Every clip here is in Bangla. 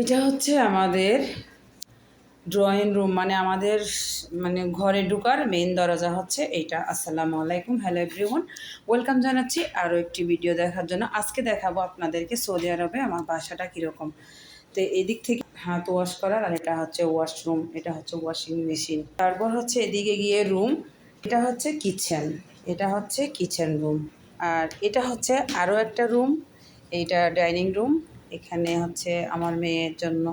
এটা হচ্ছে আমাদের ড্রয়িং রুম, মানে আমাদের ঘরে ঢোকার মেইন দরজা হচ্ছে এইটা। আসসালামু আলাইকুম, হ্যালো এভরিওয়ান, ওয়েলকাম জানাচ্ছি আরও একটি ভিডিও দেখার জন্য। আজকে দেখাবো আপনাদেরকে সৌদি আরবে আমার বাসাটা কীরকম। তো এদিক থেকে হাত ওয়াশ করার, আর এটা হচ্ছে ওয়াশরুম, এটা হচ্ছে ওয়াশিং মেশিন। তারপর হচ্ছে এদিকে গিয়ে রুম, এটা হচ্ছে কিচেন, এটা হচ্ছে কিচেন রুম। আর এটা হচ্ছে আরও একটা রুম, এইটা ডাইনিং রুম। এখানে হচ্ছে আমার মেয়ের জন্য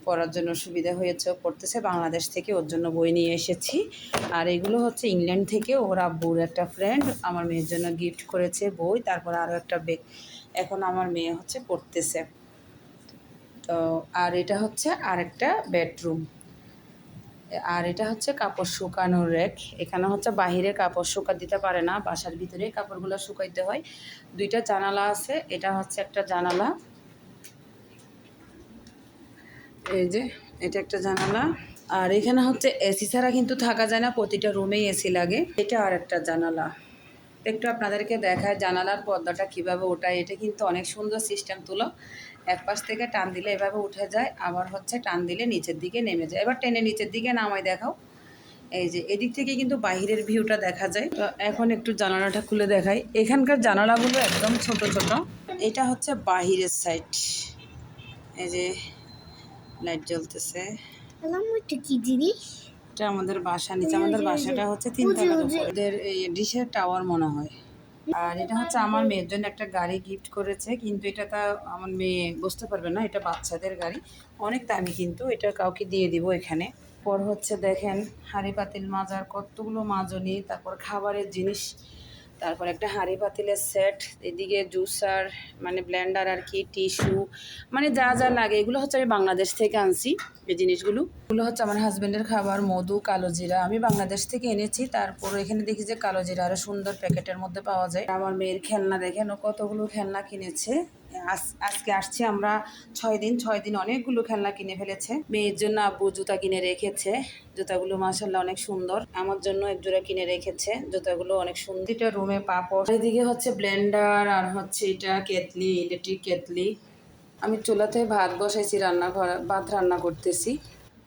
পড়ার জন্য সুবিধা হয়েছে, পড়তেছে বাংলাদেশ থেকে, ওর জন্য বই নিয়ে এসেছি। আর এগুলো হচ্ছে ইংল্যান্ড থেকে ওর আব্বুর একটা ফ্রেন্ড আমার মেয়ের জন্য গিফট করেছে বই, তারপর আরও একটা ব্যাগ। এখন আমার মেয়ে হচ্ছে পড়তেছে। তো আর এটা হচ্ছে আরেকটা বেডরুম। আর এটা হচ্ছে কাপড় শুকানোর রেক। এখানে হচ্ছে বাহিরে কাপড় শুকা দিতে পারে না, বাসার ভিতরে কাপড়গুলো শুকাইতে হয়। দুইটা জানালা আছে, এটা হচ্ছে একটা জানালা, এই যে এটা একটা জানালা। আর এখানে হচ্ছে এসি ছাড়া কিন্তু থাকা যায় না, প্রতিটা রুমেই এসি লাগে। এটা আর একটা জানালা, একটু আপনাদেরকে দেখায় জানালার পর্দাটা কিভাবে ওঠায়। এটা কিন্তু অনেক সুন্দর সিস্টেম তুলো, এক পাশ থেকে টান দিলে এভাবে উঠে যায়, আবার হচ্ছে টান দিলে নিচের দিকে নেমে যায়। এবার টেনে নিচের দিকে নামাই দেখাও। এই যে এদিক থেকে কিন্তু বাইরের ভিউটা দেখা যায়। তো এখন একটু জানালাটা খুলে দেখাই। এখানকার জানালাগুলো একদম ছোট ছোট। এটা হচ্ছে বাহিরের সাইড, এই যে লাইট জ্বলতেছে। কি জিনিস? এটা আমাদের বাসা, নিচে আমাদের বাসাটা হচ্ছে 3 তলার উপরে, এদের এই ডিশের টাওয়ার মনে হয়। আর এটা হচ্ছে আমার মেয়ের জন্য একটা গাড়ি গিফট করেছে, কিন্তু এটা তা আমার মেয়ে বুঝতে পারবে না, এটা বাচ্চাদের গাড়ি, অনেক দামি, কিন্তু এটা কাউকে দিয়ে দিব এখানে। পর হচ্ছে দেখেন হাঁড়ি পাতিল মাজার কতগুলো মাজনি, তারপর খাবারের জিনিস, তারপর একটা হাঁড়ি পাতিলের সেট, এদিকে জুসার মানে ব্লেন্ডার আর কি, টিস্যু, মানে যা যা লাগে এগুলো হচ্ছে আমি বাংলাদেশ থেকে আনছি। এই জিনিসগুলো এগুলো হচ্ছে আমার হাজব্যান্ডের খাবার, মধু, কালো জিরা আমি বাংলাদেশ থেকে এনেছি। তারপর এখানে দেখি যে কালো জিরা আরও সুন্দর প্যাকেটের মধ্যে পাওয়া যায়। আমার মেয়ের খেলনা দেখেন, ও কতগুলো খেলনা কিনেছে। আজকে আসছি আমরা 6 দিন অনেকগুলো খেলনা কিনে ফেলেছে। মেয়ের জন্য আব্বু জুতা কিনে রেখেছে, জুতাগুলো মাশাআল্লাহ অনেক সুন্দর। আমার জন্য এক জোড়া কিনে রেখেছে, জুতাগুলো অনেক সুন্দর। এটা রুমে পাপড়, এদিকে হচ্ছে ব্লেন্ডার, আর হচ্ছে এটা কেতলি, ইলেকট্রিক কেতলি। আমি চুলাতে ভাত বসাইছি, ভাত রান্না করতেছি।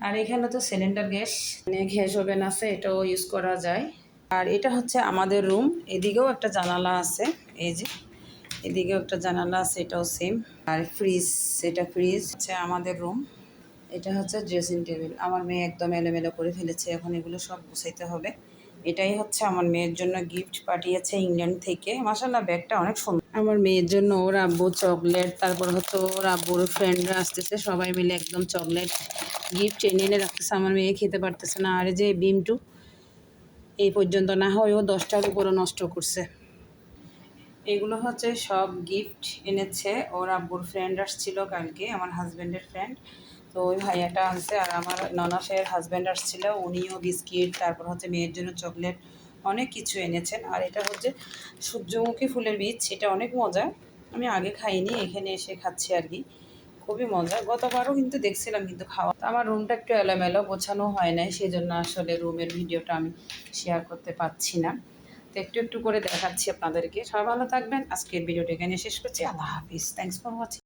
আর এখানে তো সিলিন্ডার গ্যাস, মানে গ্যাস ওভেন আছে, এটাও ইউজ করা যায়। আর এটা হচ্ছে আমাদের রুম, এদিকেও একটা জানালা আছে, এই যে এদিকেও একটা জানালা আছে, এটাও সেম। আর ফ্রিজ, এটা ফ্রিজ হচ্ছে আমাদের রুম। এটা হচ্ছে ড্রেসিং টেবিল, আমার মেয়ে একদম এলোমেলো করে ফেলেছে, এখন এগুলো সব গুছাইতে হবে। এটাই হচ্ছে আমার মেয়ের জন্য গিফট পাঠিয়েছে ইংল্যান্ড থেকে, মাশাআল্লাহ ব্যাগটা অনেক সুন্দর। আমার মেয়ের জন্য ওর আব্বু চকলেট, তারপর হচ্ছে ওর আব্বুর ফ্রেন্ডরা আসতেছে, সবাই মিলে একদম চকলেট গিফট এনে এনে রাখতেছে। আমার মেয়ে খেতে পারতেছে না। আর যে বিমটু এই পর্যন্ত না হয় ও 10টার উপরও নষ্ট করছে। এগুলো হচ্ছে সব গিফট এনেছে, ওর আব্বুর ফ্রেন্ড আসছিল কালকে, আমার হাজব্যান্ডের ফ্রেন্ড, তো ওই ভাইয়াটা আনছে। আর আমার ননাসের হাজব্যান্ড আসছিল, উনিও বিস্কিট, তারপর হচ্ছে মেয়ের জন্য চকলেট, অনেক কিছু এনেছেন। আর এটা হচ্ছে সূর্যমুখী ফুলের বীজ, এটা অনেক মজা, আমি আগে খাইনি, এখানে এসে খাচ্ছি আর কি, খুবই মজা। গতবারও কিন্তু দেখছিলাম, কিন্তু খাওয়া, আমার রুমটা একটু এলোমেলো, গোছানো হয় নাই, সেই জন্য আসলে রুমের ভিডিওটা আমি শেয়ার করতে পারছি না। তো একটু একটু করে দেখাচ্ছি আপনাদেরকে। সবাই ভালো থাকবেন, আজকের ভিডিওটা এখানে শেষ করছি। আল্লাহ হাফিজ, থ্যাংকস ফর ওয়াচিং।